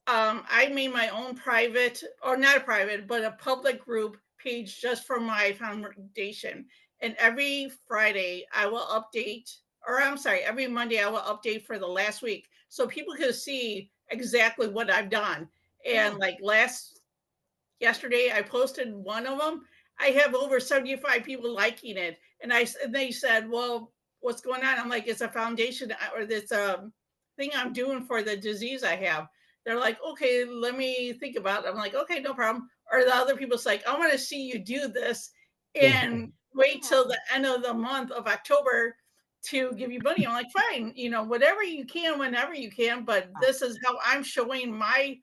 I made my own private, or not private, but a public group page just for my foundation. And every Friday I will update, or I'm sorry, every Monday I will update for the last week, so people can see exactly what I've done. And yesterday I posted one of them. I have over 75 people liking it. And they said, well, what's going on. I'm like, it's a foundation or this thing I'm doing for the disease I have. They're like, okay, let me think about it. I'm like, okay, no problem. Or the other people's like, I want to see you do this and wait till the end of the month of October to give you money. I'm like, fine, you know, whatever you can, whenever you can, but this is how I'm showing my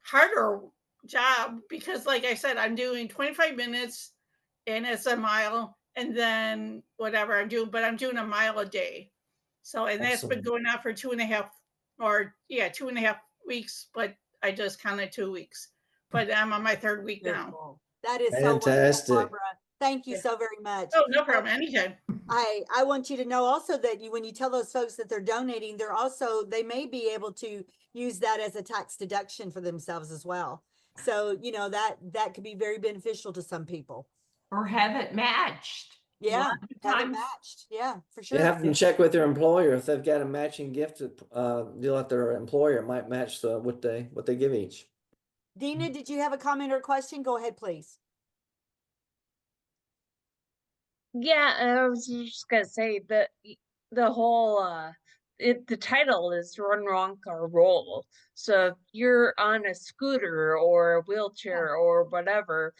harder job, because like I said, I'm doing 25 minutes and it's a mile, and then whatever I'm doing, but I'm doing a mile a day. So, and that's been Awesome. going on for 2.5 weeks, but I just counted 2 weeks, but I'm on my 3rd week now. Beautiful. That is so wonderful, Fantastic. Barbara. Thank you so very much. Oh, no problem, anytime. I want you to know also that when you tell those folks that they're donating, they may be able to use that as a tax deduction for themselves as well. So, you know, that could be very beneficial to some people. Or have it matched. Yeah, Lot of have it times- matched. Yeah, for You sure. have them check with their employer if they've got a matching gift deal at their employer. It might match what they give each. Dina, did you have a comment or question? Go ahead, please. Yeah, I was just gonna say that the whole the title is Run Ronk or Roll. So if you're on a scooter or a wheelchair or whatever,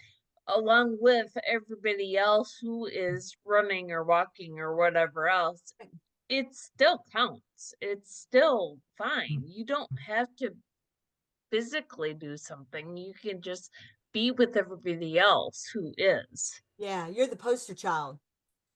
along with everybody else who is running or walking or whatever else, it still counts. It's still fine. You don't have to physically do something. You can just be with everybody else who is. Yeah, you're the poster child.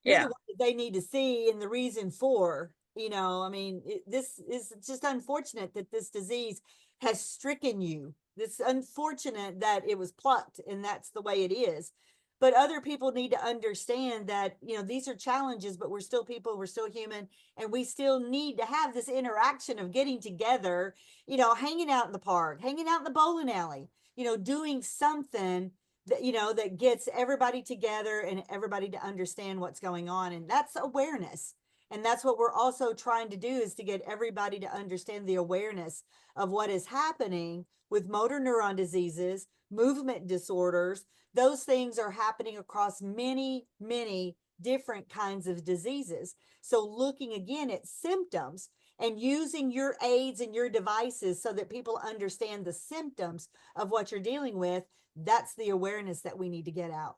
You're the one that they need to see and the reason for, you know, I mean, this is just unfortunate that this disease has stricken you. It's unfortunate that it was plucked and that's the way it is. But other people need to understand that, you know, these are challenges, but we're still people, we're still human, and we still need to have this interaction of getting together, you know, hanging out in the park, hanging out in the bowling alley, you know, doing something that, you know, that gets everybody together and everybody to understand what's going on. And that's awareness. And that's what we're also trying to do, is to get everybody to understand the awareness of what is happening with motor neuron diseases, movement disorders. Those things are happening across many, many different kinds of diseases. So looking again at symptoms and using your aids and your devices so that people understand the symptoms of what you're dealing with, that's the awareness that we need to get out.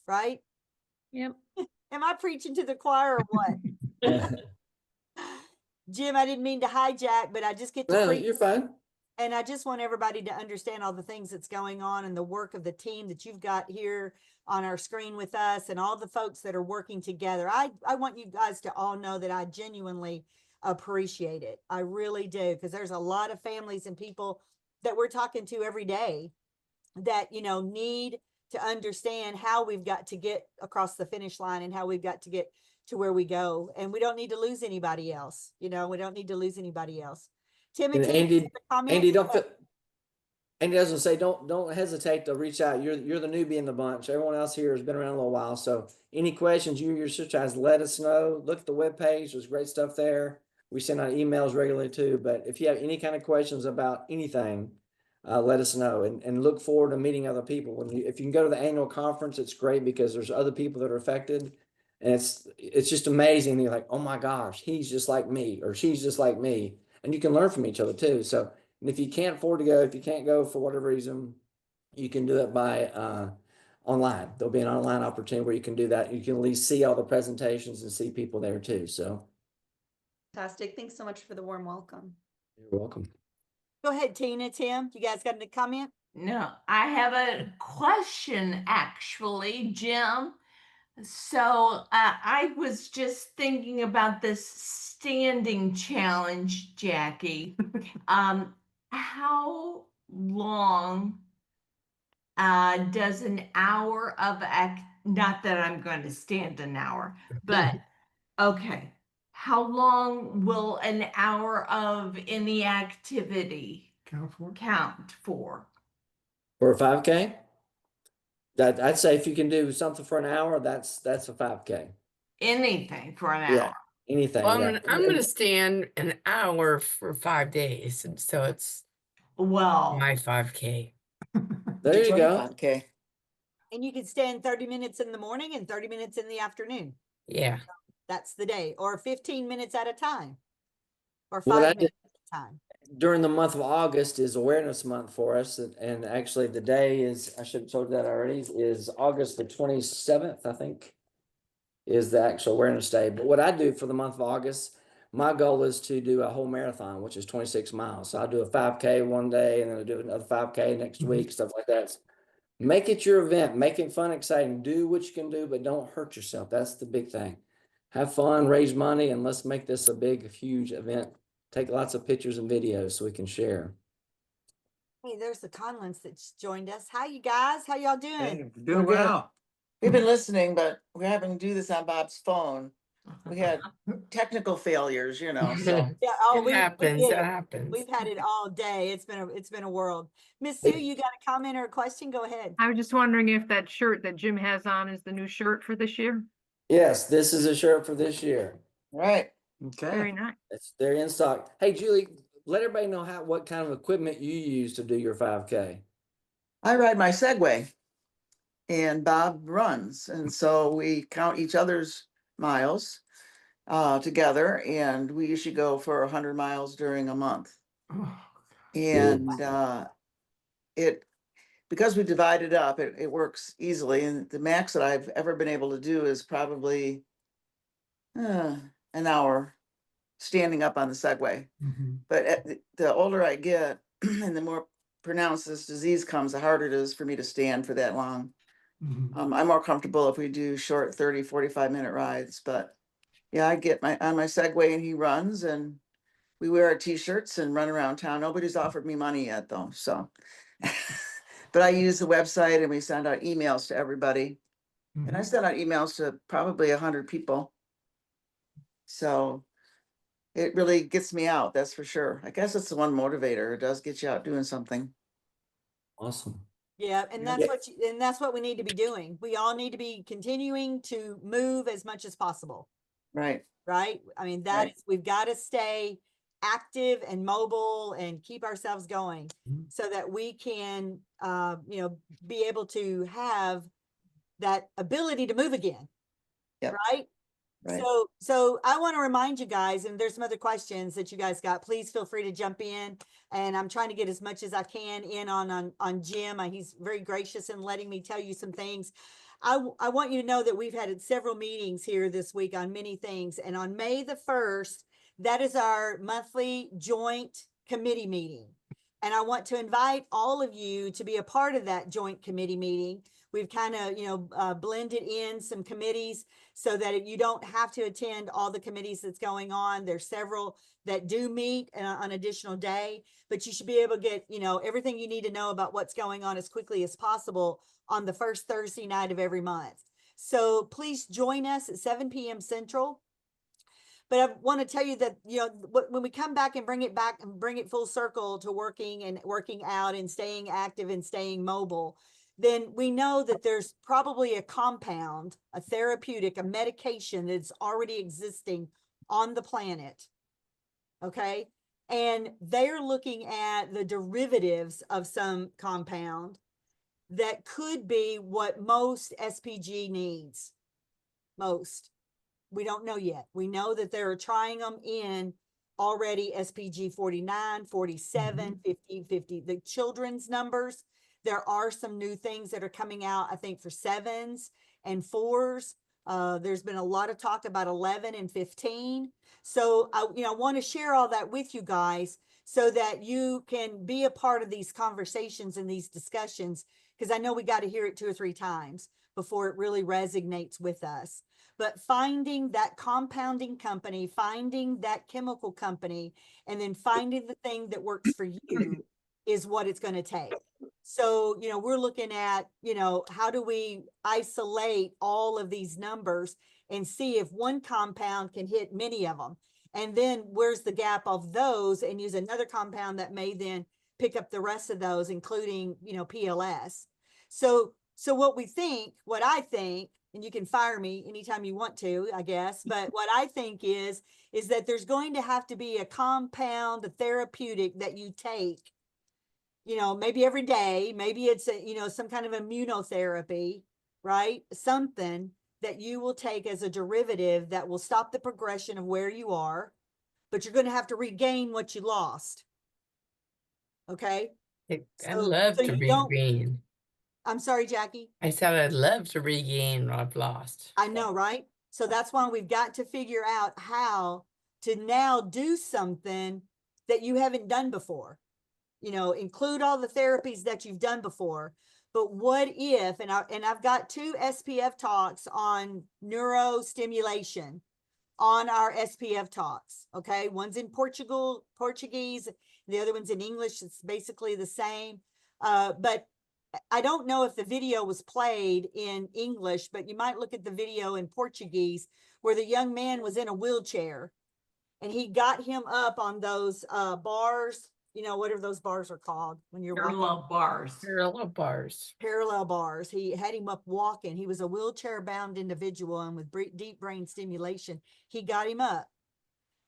Right? Yep. Am I preaching to the choir or what? Jim, I didn't mean to hijack, but I just get to No, preach. you're fine. And I just want everybody to understand all the things that's going on and the work of the team that you've got here on our screen with us and all the folks that are working together. I want you guys to all know that I genuinely appreciate it. I really do, because there's a lot of families and people that we're talking to every day that, you know, need to understand how we've got to get across the finish line and how we've got to get to where we go. And we don't need to lose anybody else. You know, we don't need to lose anybody else. And Timothy, Andy, Andy doesn't say don't hesitate to reach out. You're the newbie in the bunch. Everyone else here has been around a little while. So any questions you or your sister has, let us know. Look at the webpage. There's great stuff there. We send out emails regularly too. But if you have any kind of questions about anything, let us know, and look forward to meeting other people. If you can go to the annual conference, it's great because there's other people that are affected, and it's just amazing. You're like, oh my gosh, he's just like me, or she's just like me, and you can learn from each other too. So, and if you can't afford to go, if you can't go for whatever reason, you can do it by online. There'll be an online opportunity where you can do that. You can at least see all the presentations and see people there too. So, Fantastic. Thanks so much for the warm welcome. you're welcome. go ahead, Tina, Tim. You guys got any comment? No, I have a question actually, Jim. So I was just thinking about this standing challenge, Jackie. How long does an hour of not that I'm going to stand an hour, but okay. How long will an hour of any activity count for? For a 5K? I'd say if you can do something for an hour, that's a 5K. Anything for an hour. Yeah, anything. Well, Yeah. I'm gonna stand an hour for 5 days, and so it's Well, my 5K. There you go. 25K. And you can stand 30 minutes in the morning and 30 minutes in the afternoon. Yeah. That's the day, or 15 minutes at a time, or What I 5 minutes at a time. during the month of August is awareness month for us. And actually the day is, I should have told you that already, is August the 27th, I think, is the actual awareness day. But what I do for the month of August, my goal is to do a whole marathon, which is 26 miles. So I'll do a 5K one day and then I'll do another 5K next week, stuff like that. Make it your event, make it fun, exciting, do what you can do, but don't hurt yourself. That's the big thing. Have fun, raise money, and let's make this a big, huge event. Take lots of pictures and videos so we can share. Hey, there's the Conlins that's joined us. Hi, you guys. How y'all doing? Hey, we're doing well. We've been listening, but we're having to do this on Bob's phone. We had technical failures, you know, so. Yeah. Oh, It we happens. did It it. happens. We've had it all day. It's been a world. Miss Sue, you got a comment or a question? Go ahead. I was just wondering if that shirt that Jim has on is the new shirt for this year. Yes, this is a shirt for this year. Right. Very Okay. nice. They're in stock. Hey, Julie, let everybody know what kind of equipment you use to do your 5K. I ride my Segway and Bob runs. And so we count each other's miles together, and we usually go for 100 miles during a month. And because we divide it up, it works easily. And the max that I've ever been able to do is probably an hour standing up on the Segway. But the older I get and the more pronounced this disease comes, the harder it is for me to stand for that long. I'm more comfortable if we do short 30, 45-minute rides. But yeah, I get on my Segway and he runs, and we wear our t-shirts and run around town. Nobody's offered me money yet though, so. But I use the website and we send out emails to everybody. And I sent out emails to probably 100 people. So it really gets me out, that's for sure. I guess it's the one motivator. It does get you out doing something. Awesome. Yeah, and Yeah. that's what we need to be doing. We all need to be continuing to move as much as possible. Right. Right? I mean, we've got to stay active and mobile and keep ourselves going so that we can, be able to have that ability to move again. Yep. Right? Right. So I want to remind you guys, and there's some other questions that you guys got. Please feel free to jump in. And I'm trying to get as much as I can in on Jim. He's very gracious in letting me tell you some things. I want you to know that we've had several meetings here this week on many things. And on May the 1st, that is our monthly joint committee meeting. And I want to invite all of you to be a part of that joint committee meeting. We've kind of, blended in some committees so that you don't have to attend all the committees that's going on. There's several that do meet on an additional day, but you should be able to get, everything you need to know about what's going on as quickly as possible on the first Thursday night of every month. So please join us at 7 p.m. Central. But I want to tell you that, when we come back and bring it full circle to working out and staying active and staying mobile, then we know that there's probably a compound, a therapeutic, a medication that's already existing on the planet. Okay. And they're looking at the derivatives of some compound that could be what most SPG needs. Most. We don't know yet. We know that they're trying them in already SPG 49, 47, 50, 50, the children's numbers. There are some new things that are coming out, I think, for 7s and 4s. There's been a lot of talk about 11 and 15. So I want to share all that with you guys so that you can be a part of these conversations and these discussions, because I know we got to hear it 2 or 3 times before it really resonates with us. But finding that compounding company, finding that chemical company, and then finding the thing that works for you is what it's going to take. So, we're looking at, how do we isolate all of these numbers and see if one compound can hit many of them? And then where's the gap of those, and use another compound that may then pick up the rest of those, including, PLS. So what I think, and you can fire me anytime you want to, I guess, but what I think is that there's going to have to be a compound, a therapeutic that you take, maybe every day, maybe it's some kind of immunotherapy, right? Something that you will take as a derivative that will stop the progression of where you are, but you're going to have to regain what you lost. Okay. I'd So love to you don't, regain. I'm sorry, Jackie. I said I'd love to regain what I've lost. I know, right? So that's why we've got to figure out how to now do something that you haven't done before. You know, include all the therapies that you've done before. But what if, and I've got 2 SPF talks on neurostimulation on our SPF talks. Okay. One's in Portuguese, the other one's in English. It's basically the same. But I don't know if the video was played in English, but you might look at the video in Portuguese where the young man was in a wheelchair and he got him up on those bars. You know, whatever those bars are called when you're Parallel bars. Parallel bars. Parallel bars. He had him up walking. He was a wheelchair bound individual, and with deep brain stimulation, he got him up.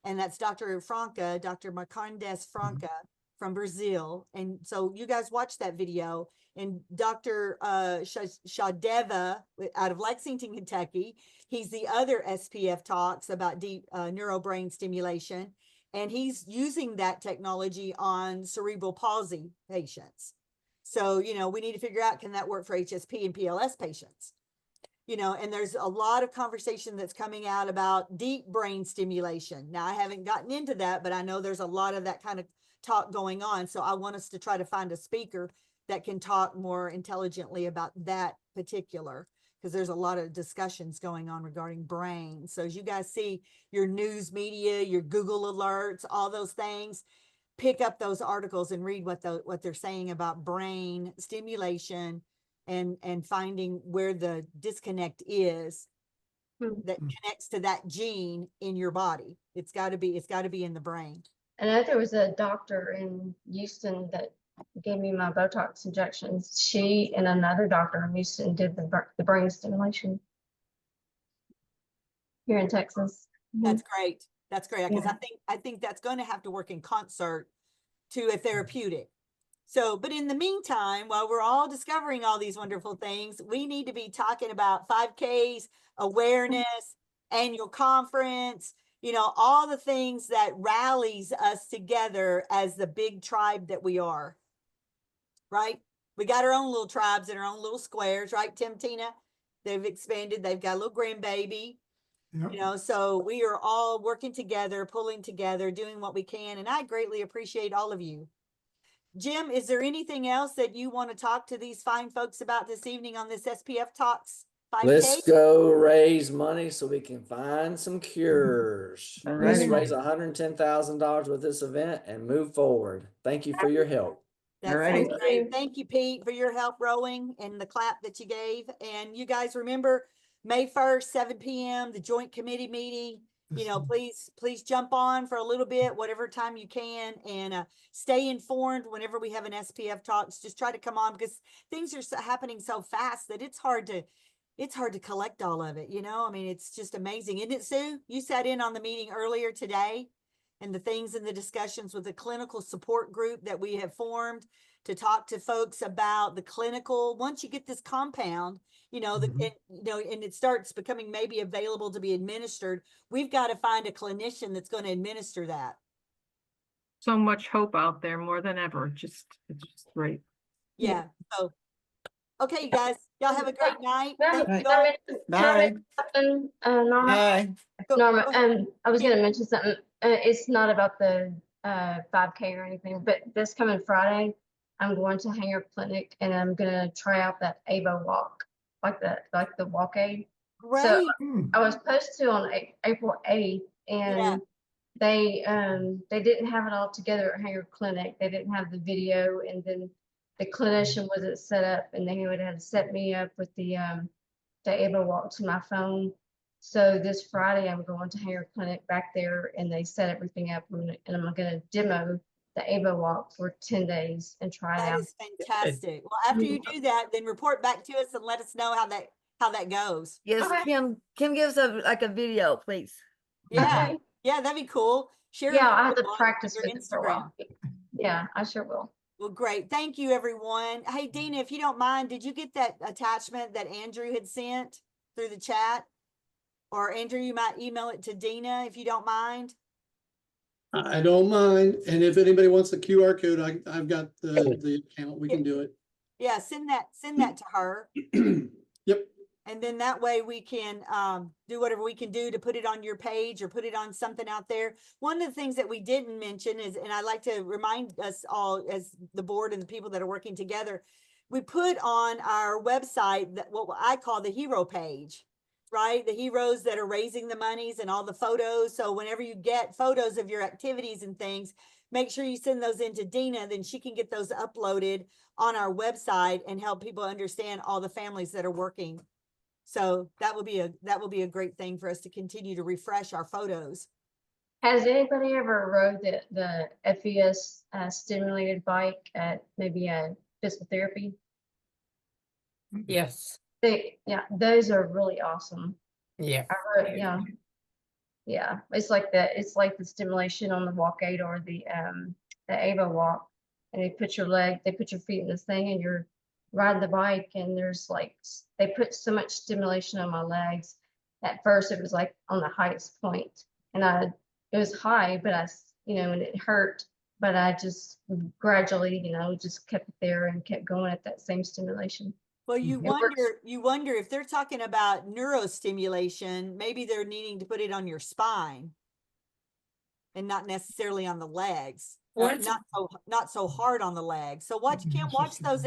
And that's Dr. Franca, Dr. Marcondes Franca from Brazil. And so you guys watch that video. And Dr. Shadeva out of Lexington, Kentucky, he's the other SPF talks about deep neurobrain stimulation. And he's using that technology on cerebral palsy patients. So, you know, we need to figure out, can that work for HSP and PLS patients? You know, and there's a lot of conversation that's coming out about deep brain stimulation. Now, I haven't gotten into that, but I know there's a lot of that kind of talk going on. So I want us to try to find a speaker that can talk more intelligently about that particular, because there's a lot of discussions going on regarding brain. So as you guys see your news media, your Google alerts, all those things, pick up those articles and read what they're saying about brain stimulation and finding where the disconnect is that connects to that gene in your body. It's got to be in the brain. I know there was a doctor in Houston that gave me my Botox injections. She and another doctor in Houston did the brain stimulation here in Texas. That's great. That's great, because I think that's going to have to work in concert to a therapeutic. So, but in the meantime, while we're all discovering all these wonderful things, we need to be talking about 5Ks, awareness, annual conference, you know, all the things that rallies us together as the big tribe that we are. Right? We got our own little tribes and our own little squares, right, Tim, Tina? They've expanded. They've got a little grandbaby. Yep. You know, so we are all working together, pulling together, doing what we can. And I greatly appreciate all of you. Jim, is there anything else that you want to talk to these fine folks about this evening on this SPF Talks 5K? Let's go raise money so we can find some cures. All Let's righty. raise $110,000 with this event and move forward. Thank you for your help. That Alrighty. sounds great. Thank you, Pete, for your help rowing and the clap that you gave. And you guys remember May 1st, 7 p.m., the joint committee meeting. You know, please jump on for a little bit, whatever time you can, and stay informed whenever we have an SPF Talks. Just try to come on, because things are happening so fast that it's hard to collect all of it. You know, I mean, it's just amazing. Isn't it, Sue? You sat in on the meeting earlier today, and the things and the discussions with the clinical support group that we have formed to talk to folks about the clinical. Once you get this compound, you know, and it starts becoming maybe available to be administered, we've got to find a clinician that's going to administer that. So much hope out there, more than ever. It's just great. Yeah. So, okay, you guys, y'all have a great night. Bye. Thank you all. Bye. Norma, Bye. Norma, Go ahead. I was going to mention something. It's not about the 5K or anything, but this coming Friday, I'm going to Hanger Clinic and I'm going to try out that Ava walk, like the walk aid. Great. So I was supposed to on April 8th, and they didn't have it all together at Hanger Clinic. They didn't have the video, and then the clinician wasn't set up, and they would have set me up with the Ava walk to my phone. So this Friday, I'm going to Hanger Clinic back there, and they set everything up, and I'm going to demo the Ava walk for 10 days and try it That out. is fantastic. Well, after you do that, then report back to us and let us know how that goes. Yes, Okay. Kim gives a video, please. Yeah. Okay. Yeah, that'd be cool. Share Yeah, it I have to on practice your with it for a Instagram. while. Yeah, I sure will. Well, great. Thank you, everyone. Hey, Dina, if you don't mind, did you get that attachment that Andrew had sent? through the chat? Or Andrew, you might email it to Dina if you don't mind. I don't mind. And if anybody wants the QR code, I've got the account. We can do it. Yeah, send that to her. Yep. And then that way we can do whatever we can do to put it on your page or put it on something out there. One of the things that we didn't mention is, and I like to remind us all as the board and the people that are working together, we put on our website that what I call the hero page, right? The heroes that are raising the monies and all the photos. So whenever you get photos of your activities and things, make sure you send those in to Dina, then she can get those uploaded on our website and help people understand all the families that are working. So that will be a great thing for us to continue to refresh our photos. Has anybody ever rode the FES stimulated bike at maybe a physical therapy? Yes. Yeah, those are really awesome. Yeah. Yeah. It's like the stimulation on the walk aid or the Ava walk, and they put your feet in this thing, and you're riding the bike, and there's like they put so much stimulation on my legs. At first, it was like on the highest point, and it was high, but and it hurt, but I just gradually, just kept it there and kept going at that same stimulation. Well, you wonder if they're talking about neurostimulation, maybe they're needing to put it on your spine and not necessarily on the legs. Not so hard on the legs. So watch those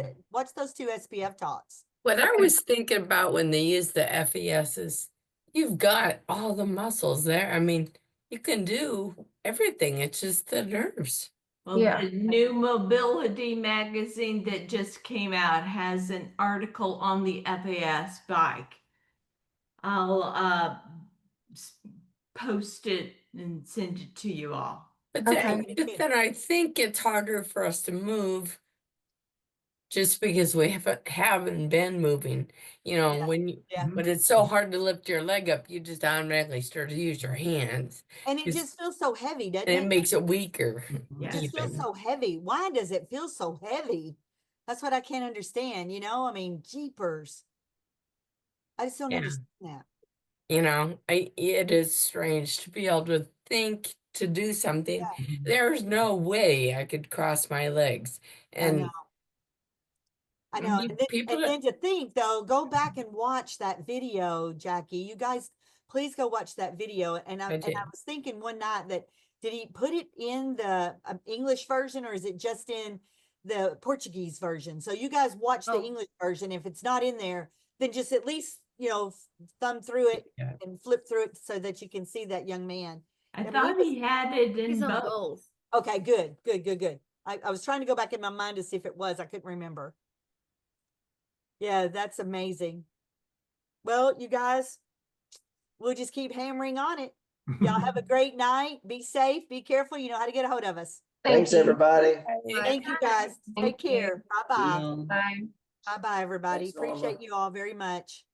two SPF talks. What I was thinking about when they use the FES is you've got all the muscles there. I mean, you can do everything. It's just the nerves. Well, the new mobility magazine that just came out has an article on the FAS bike. I'll post it and send it to you all. But then I think it's harder for us to move just because we haven't been moving, but it's so hard to lift your leg up. You just automatically start to use your hands. And it just feels so heavy, doesn't it? And it makes it weaker. It just feels so heavy. Why does it feel so heavy? That's what I can't understand, I mean, jeepers. I just don't understand that. It is strange to be able to think to do something. There's no way I could cross my legs. And I know. And then to think though, go back and watch that video, Jackie. You guys, please go watch that video. And I was thinking one night that, did he put it in the English version, or is it just in the Portuguese version? So you guys watch the English version. If it's not in there, then just at least, thumb through it and flip through it so that you can see that young man. I thought he had it in both. Okay, good. I was trying to go back in my mind to see if it was. I couldn't remember. Yeah, that's amazing. Well, you guys, we'll just keep hammering on it. Y'all have a great night. Be safe. Be careful. You know how to get a hold of us. Thanks, everybody. Thank you, guys. Take care. Bye-bye. Bye. Bye-bye, everybody. Thanks, Norma. Appreciate you all very much.